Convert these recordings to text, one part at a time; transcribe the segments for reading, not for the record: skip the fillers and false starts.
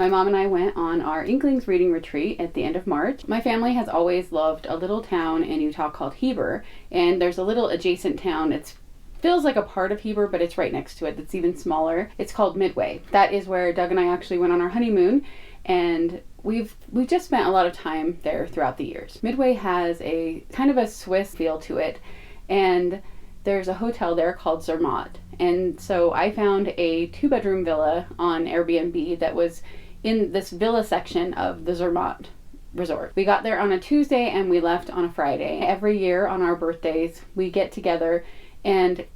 My mom and I went on our Inklings reading retreat at the end of March. My family has always loved a little town in Utah called Heber, and there's a little adjacent town. It feels like a part of Heber, but it's right next to it. That's even smaller. It's called Midway. That is where Doug and I actually went on our honeymoon, and we've just spent a lot of time there throughout the years. Midway has a kind of a Swiss feel to it, and there's a hotel there called Zermatt. And so I found a 2-bedroom villa on Airbnb that was in this villa section of the Zermatt resort. We got there on a Tuesday and we left on a Friday. Every year on our birthdays, we get together, and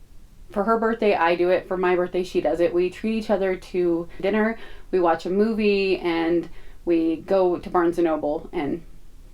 for her birthday, I do it. For my birthday, she does it. We treat each other to dinner, we watch a movie, and we go to Barnes & Noble and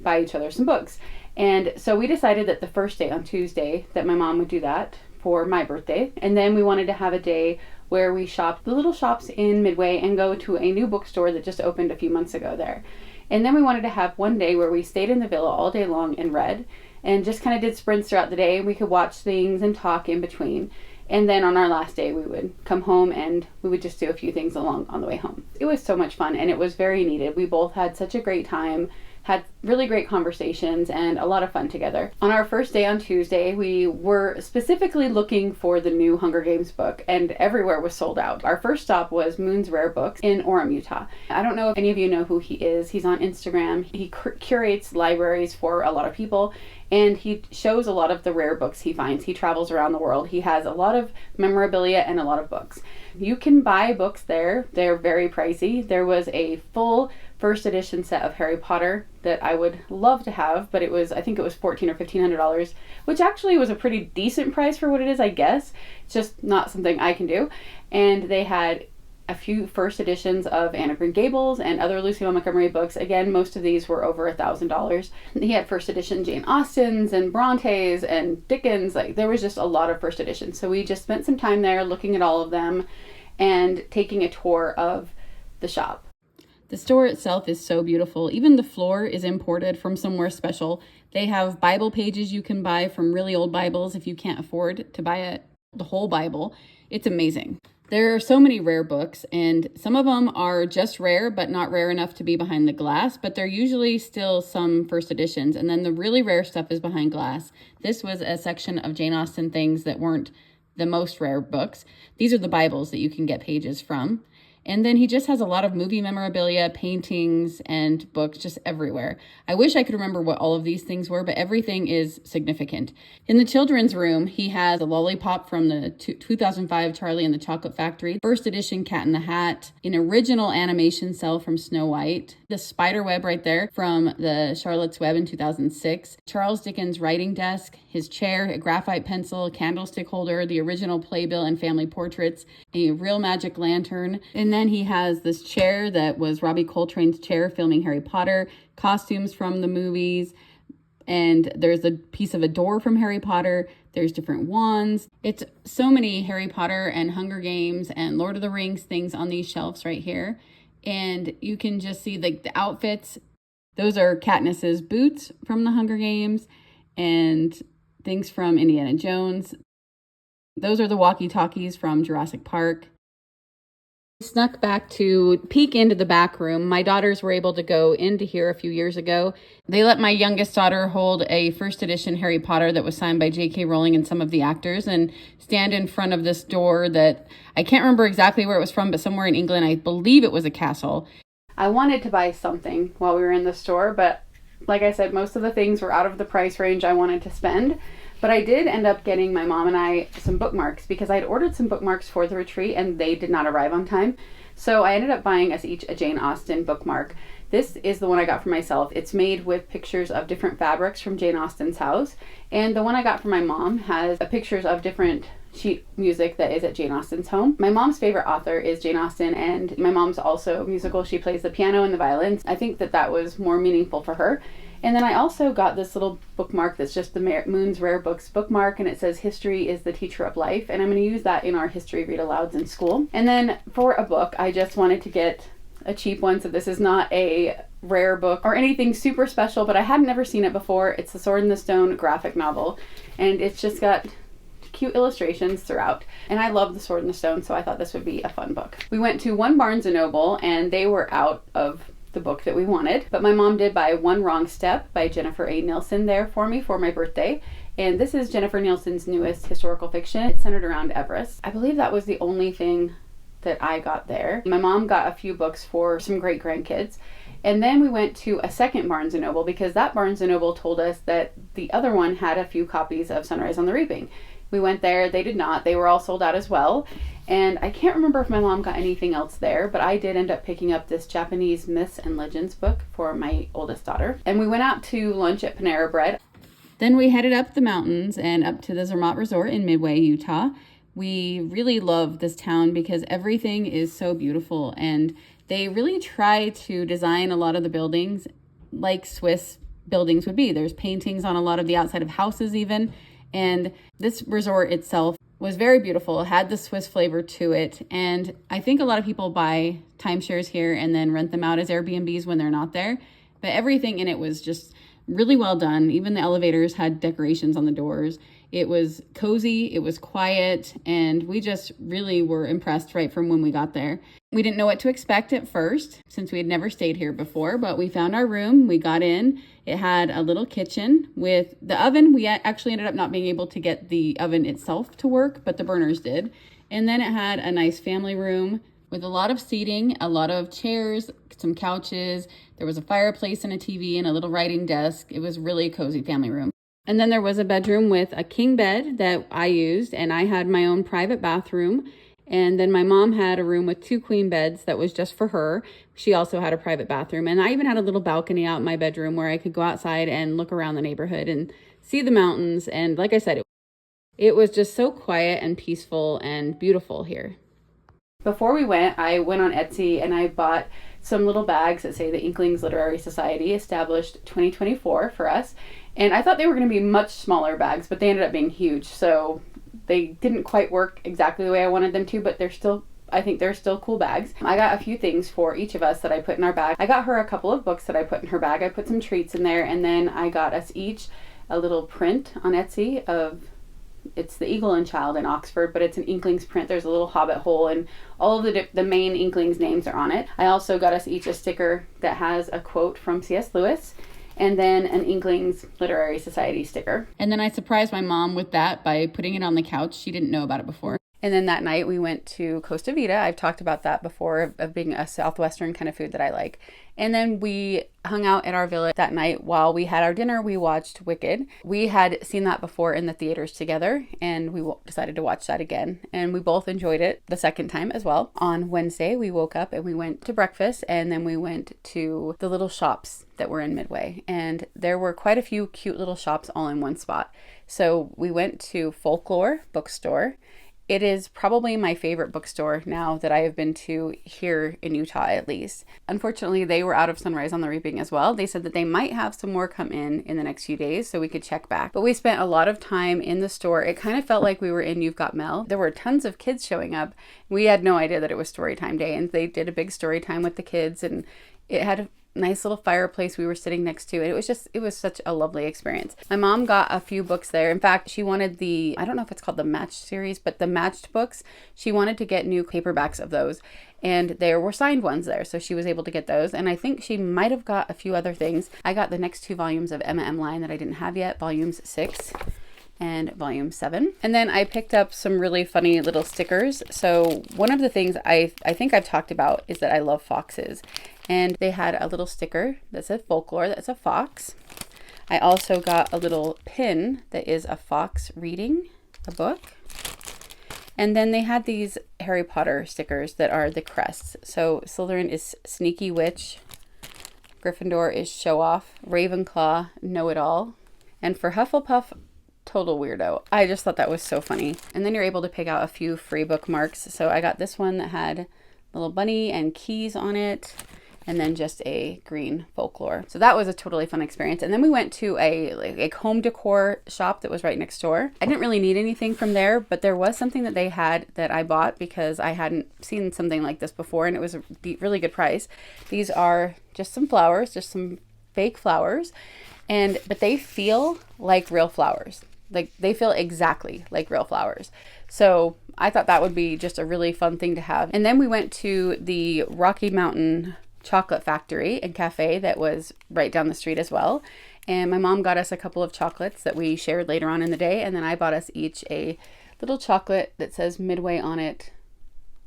buy each other some books. And so we decided that the first day on Tuesday that my mom would do that for my birthday. And then we wanted to have a day where we shopped the little shops in Midway and go to a new bookstore that just opened a few months ago there. And then we wanted to have one day where we stayed in the villa all day long and read and just kind of did sprints throughout the day. We could watch things and talk in between. And then on our last day, we would come home and we would just do a few things along on the way home. It was so much fun and it was very needed. We both had such a great time, had really great conversations and a lot of fun together. On our first day on Tuesday, we were specifically looking for the new Hunger Games book, and everywhere was sold out. Our first stop was Moon's Rare Books in Orem, Utah. I don't know if any of you know who he is. He's on Instagram. He curates libraries for a lot of people, and he shows a lot of the rare books he finds. He travels around the world. He has a lot of memorabilia and a lot of books. You can buy books there. They're very pricey. There was a full first edition set of Harry Potter that I would love to have, but I think it was $1,400 or $1,500, which actually was a pretty decent price for what it is, I guess. It's just not something I can do. And they had a few first editions of Anne of Green Gables and other Lucille Montgomery books. Again, most of these were over $1,000. He had first edition Jane Austens and Brontes and Dickens. Like, there was just a lot of first editions. So we just spent some time there looking at all of them and taking a tour of the shop. The store itself is so beautiful. Even the floor is imported from somewhere special. They have Bible pages you can buy from really old Bibles if you can't afford to buy the whole Bible. It's amazing. There are so many rare books, and some of them are just rare, but not rare enough to be behind the glass, but they're usually still some first editions. And then the really rare stuff is behind glass. This was a section of Jane Austen things that weren't the most rare books. These are the Bibles that you can get pages from. And then he just has a lot of movie memorabilia, paintings, and books just everywhere. I wish I could remember what all of these things were, but everything is significant. In the children's room, he has a lollipop from the 2005 Charlie and the Chocolate Factory, first edition Cat in the Hat, an original animation cell from Snow White, the spider web right there from the Charlotte's Web in 2006, Charles Dickens' writing desk, his chair, a graphite pencil, candlestick holder, the original playbill and family portraits, a real magic lantern, and then he has this chair that was Robbie Coltrane's chair filming Harry Potter, costumes from the movies, and there's a piece of a door from Harry Potter. There's different wands. It's so many Harry Potter and Hunger Games and Lord of the Rings things on these shelves right here. And you can just see the outfits. Those are Katniss's boots from the Hunger Games and things from Indiana Jones. Those are the walkie-talkies from Jurassic Park. Snuck back to peek into the back room. My daughters were able to go into here a few years ago. They let my youngest daughter hold a first edition Harry Potter that was signed by J.K. Rowling and some of the actors and stand in front of this door that I can't remember exactly where it was from, but somewhere in England. I believe it was a castle. I wanted to buy something while we were in the store, but like I said, most of the things were out of the price range I wanted to spend. But I did end up getting my mom and I some bookmarks because I'd ordered some bookmarks for the retreat and they did not arrive on time. So I ended up buying us each a Jane Austen bookmark. This is the one I got for myself. It's made with pictures of different fabrics from Jane Austen's house. And the one I got for my mom has pictures of different sheet music that is at Jane Austen's home. My mom's favorite author is Jane Austen, and my mom's also musical. She plays the piano and the violins. I think that was more meaningful for her. And then I also got this little bookmark that's just the Moon's Rare Books bookmark, and it says history is the teacher of life, and I'm going to use that in our history read alouds in school. And then for a book, I just wanted to get a cheap one, so this is not a rare book or anything super special, but I had never seen it before. It's the Sword in the Stone graphic novel, and it's just got cute illustrations throughout. And I love The Sword in the Stone, so I thought this would be a fun book. We went to one Barnes & Noble, and they were out of the book that we wanted, but my mom did buy One Wrong Step by Jennifer A. Nielsen there for me for my birthday. And this is Jennifer Nielsen's newest historical fiction. It's centered around Everest. I believe that was the only thing that I got there. My mom got a few books for some great grandkids. And then we went to a second Barnes & Noble because that Barnes & Noble told us that the other one had a few copies of Sunrise on the Reaping. We went there, they did not. They were all sold out as well. And I can't remember if my mom got anything else there, but I did end up picking up this Japanese myths and legends book for my oldest daughter. And we went out to lunch at Panera Bread. Then we headed up the mountains and up to the Zermatt Resort in Midway, Utah. We really love this town because everything is so beautiful, and they really try to design a lot of the buildings like Swiss buildings would be. There's paintings on a lot of the outside of houses even, and this resort itself was very beautiful. It had the Swiss flavor to it, and I think a lot of people buy timeshares here and then rent them out as Airbnbs when they're not there, but everything in it was just really well done. Even the elevators had decorations on the doors. It was cozy, it was quiet, and we just really were impressed right from when we got there. We didn't know what to expect at first since we had never stayed here before, but we found our room, we got in. It had a little kitchen with the oven. We actually ended up not being able to get the oven itself to work, but the burners did. And then it had a nice family room with a lot of seating, a lot of chairs, some couches. There was a fireplace and a TV and a little writing desk. It was really a cozy family room. And then there was a bedroom with a king bed that I used, and I had my own private bathroom. And then my mom had a room with 2 queen beds that was just for her. She also had a private bathroom. And I even had a little balcony out in my bedroom where I could go outside and look around the neighborhood and see the mountains. And like I said, it was just so quiet and peaceful and beautiful here. Before we went, I went on Etsy and I bought some little bags that say the Inklings Literary Society established 2024 for us. And I thought they were going to be much smaller bags, but they ended up being huge. So they didn't quite work exactly the way I wanted them to, but I think they're still cool bags. I got a few things for each of us that I put in our bag. I got her a couple of books that I put in her bag. I put some treats in there, and then I got us each a little print on Etsy of, it's the Eagle and Child in Oxford, but it's an Inklings print. There's a little hobbit hole, and all of the main Inklings names are on it. I also got us each a sticker that has a quote from C.S. Lewis, and then an Inklings Literary Society sticker. And then I surprised my mom with that by putting it on the couch. She didn't know about it before. And then that night we went to Costa Vida. I've talked about that before, of being a Southwestern kind of food that I like. And then we hung out at our villa that night while we had our dinner. We watched Wicked. We had seen that before in the theaters together, and we decided to watch that again. And we both enjoyed it the second time as well. On Wednesday, we woke up and we went to breakfast, and then we went to the little shops that were in Midway. And there were quite a few cute little shops all in one spot. So we went to Folklore Bookstore. It is probably my favorite bookstore now that I have been to here in Utah, at least. Unfortunately, they were out of Sunrise on the Reaping as well. They said that they might have some more come in the next few days so we could check back. But we spent a lot of time in the store. It kind of felt like we were in You've Got Mel. There were tons of kids showing up. We had no idea that it was story time day, and they did a big story time with the kids, and it had a nice little fireplace we were sitting next to. And it was such a lovely experience. My mom got a few books there. In fact, she wanted I don't know if it's called the Matched series, but the Matched books, she wanted to get new paperbacks of those. And there were signed ones there, so she was able to get those. And I think she might have got a few other things. I got the next 2 volumes of Emma M. Line that I didn't have yet, volumes 6 and volume 7. And then I picked up some really funny little stickers. So one of the things I think I've talked about is that I love foxes. And they had a little sticker that said Folklore, that's a fox. I also got a little pin that is a fox reading a book. And then they had these Harry Potter stickers that are the crests. So Slytherin is Sneaky Witch, Gryffindor is Show Off, Ravenclaw, Know It All, and for Hufflepuff, Total Weirdo. I just thought that was so funny. And then you're able to pick out a few free bookmarks. So I got this one that had a little bunny and keys on it, and then just a green Folklore. So that was a totally fun experience. And then we went to a home decor shop that was right next door. I didn't really need anything from there, but there was something that they had that I bought because I hadn't seen something like this before, and it was a really good price. These are just some flowers, just some fake flowers, but they feel like real flowers. Like, they feel exactly like real flowers. So I thought that would be just a really fun thing to have. And then we went to the Rocky Mountain Chocolate Factory and Cafe that was right down the street as well. And my mom got us a couple of chocolates that we shared later on in the day. And then I bought us each a little chocolate that says Midway on it.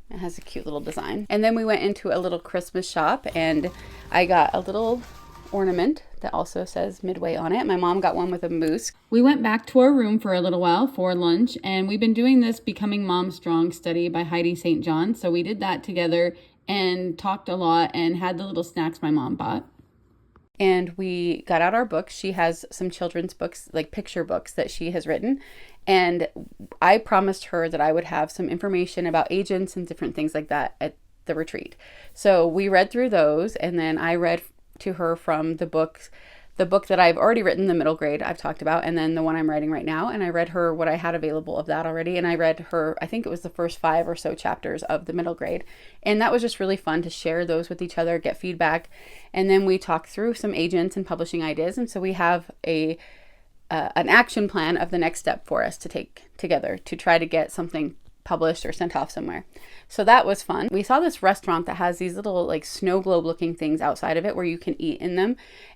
It has a cute little design. And then we went into a little Christmas shop and I got a little ornament that also says Midway on it. My mom got one with a moose. We went back to our room for a little while for lunch, and we've been doing this Becoming Mom Strong study by Heidi St. John. So we did that together and talked a lot and had the little snacks my mom bought. And we got out our books. She has some children's books, like picture books that she has written. And I promised her that I would have some information about agents and different things like that at the retreat. So we read through those, and then I read to her from the book that I've already written, the middle grade I've talked about, and then the one I'm writing right now. And I read her what I had available of that already. And I read her, I think it was the first 5 or so chapters of the middle grade. And that was just really fun to share those with each other, get feedback. And then we talked through some agents and publishing ideas. And so we have an action plan of the next step for us to take together to try to get something published or sent off somewhere. So that was fun. We saw this restaurant that has these little like snow globe looking things outside of it where you can eat in them.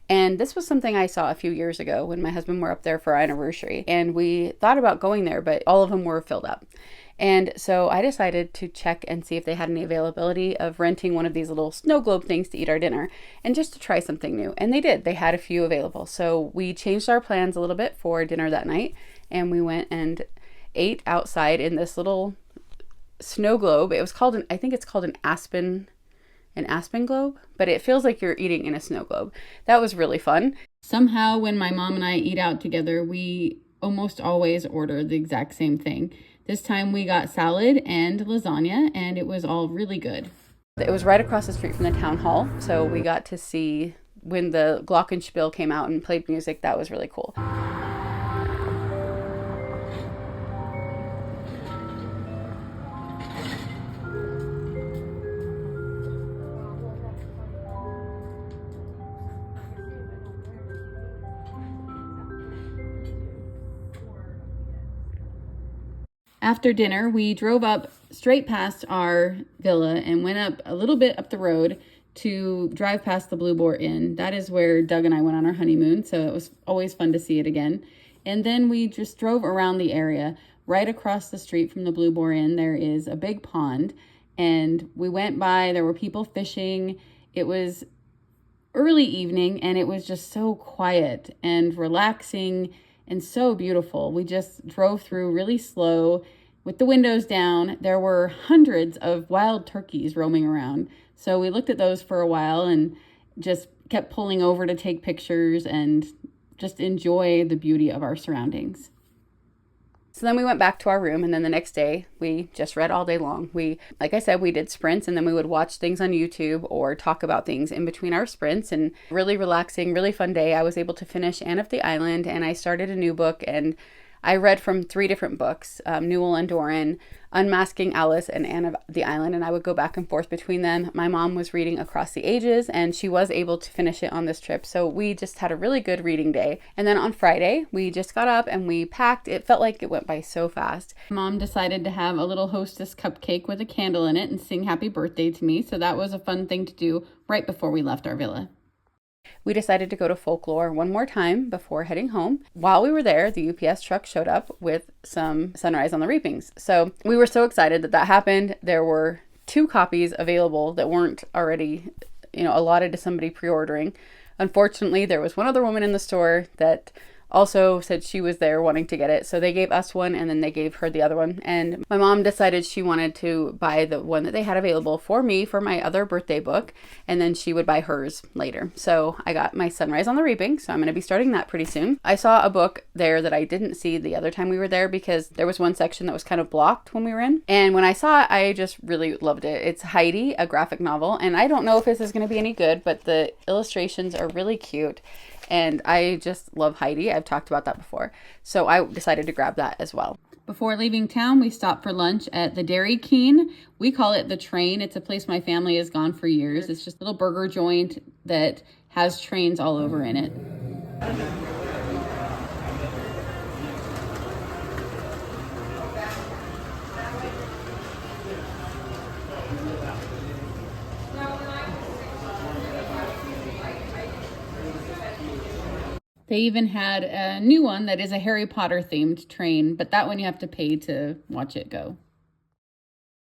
And this was something I saw a few years ago when my husband were up there for our anniversary. And we thought about going there, but all of them were filled up. And so I decided to check and see if they had any availability of renting one of these little snow globe things to eat our dinner and just to try something new. And they did. They had a few available. So we changed our plans a little bit for dinner that night, and we went and ate outside in this little snow globe. It was called I think it's called an aspen globe, but it feels like you're eating in a snow globe. That was really fun. Somehow when my mom and I eat out together, we almost always order the exact same thing. This time we got salad and lasagna, and it was all really good. It was right across the street from the town hall, so we got to see when the glockenspiel came out and played music. That was really cool. After dinner, we drove up straight past our villa and went up a little bit up the road to drive past the Blue Boar Inn. That is where Doug and I went on our honeymoon, so it was always fun to see it again. And then we just drove around the area. Right across the street from the Blue Boar Inn, there is a big pond, and we went by. There were people fishing. It was early evening, and it was just so quiet and relaxing and so beautiful. We just drove through really slow with the windows down. There were hundreds of wild turkeys roaming around. So we looked at those for a while and just kept pulling over to take pictures and just enjoy the beauty of our surroundings. So then we went back to our room, and then the next day we just read all day long. Like I said, we did sprints, and then we would watch things on YouTube or talk about things in between our sprints, and really relaxing, really fun day. I was able to finish Anne of the Island, and I started a new book, and I read from 3 different books, Newell and Doran, Unmasking Alice, and Anne of the Island, and I would go back and forth between them. My mom was reading Across the Ages, and she was able to finish it on this trip, so we just had a really good reading day. And then on Friday, we just got up and we packed. It felt like it went by so fast. Mom decided to have a little Hostess cupcake with a candle in it and sing happy birthday to me, so that was a fun thing to do right before we left our villa. We decided to go to Folklore one more time before heading home. While we were there, the UPS truck showed up with some Sunrise on the Reapings. So we were so excited that happened. There were 2 copies available that weren't already, allotted to somebody pre-ordering. Unfortunately, there was one other woman in the store that also said she was there wanting to get it. So they gave us one, and then they gave her the other one. And my mom decided she wanted to buy the one that they had available for me for my other birthday book, and then she would buy hers later. So I got my Sunrise on the Reaping, so I'm going to be starting that pretty soon. I saw a book there that I didn't see the other time we were there because there was one section that was kind of blocked when we were in. And when I saw it, I just really loved it. It's Heidi, a graphic novel, and I don't know if this is going to be any good, but the illustrations are really cute. And I just love Heidi. I've talked about that before. So I decided to grab that as well. Before leaving town, we stopped for lunch at the Dairy Keen. We call it the Train. It's a place my family has gone for years. It's just a little burger joint that has trains all over in it. They even had a new one that is a Harry Potter themed train, but that one you have to pay to watch it go.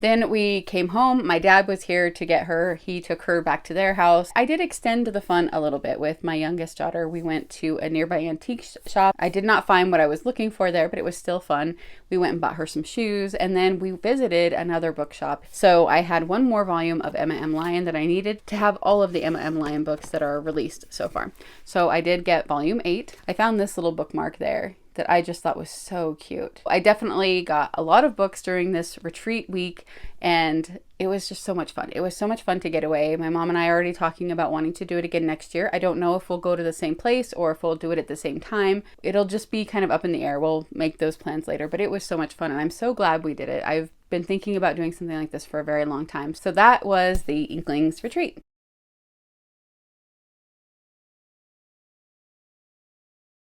Then we came home. My dad was here to get her. He took her back to their house. I did extend the fun a little bit with my youngest daughter. We went to a nearby antique shop. I did not find what I was looking for there, but it was still fun. We went and bought her some shoes, and then we visited another bookshop. So I had one more volume of Emma M. Lyon that I needed to have all of the Emma M. Lyon books that are released so far. So I did get volume 8. I found this little bookmark there that I just thought was so cute. I definitely got a lot of books during this retreat week, and it was just so much fun. It was so much fun to get away. My mom and I are already talking about wanting to do it again next year. I don't know if we'll go to the same place or if we'll do it at the same time. It'll just be kind of up in the air. We'll make those plans later, but it was so much fun, and I'm so glad we did it. I've been thinking about doing something like this for a very long time. So that was the Inklings retreat.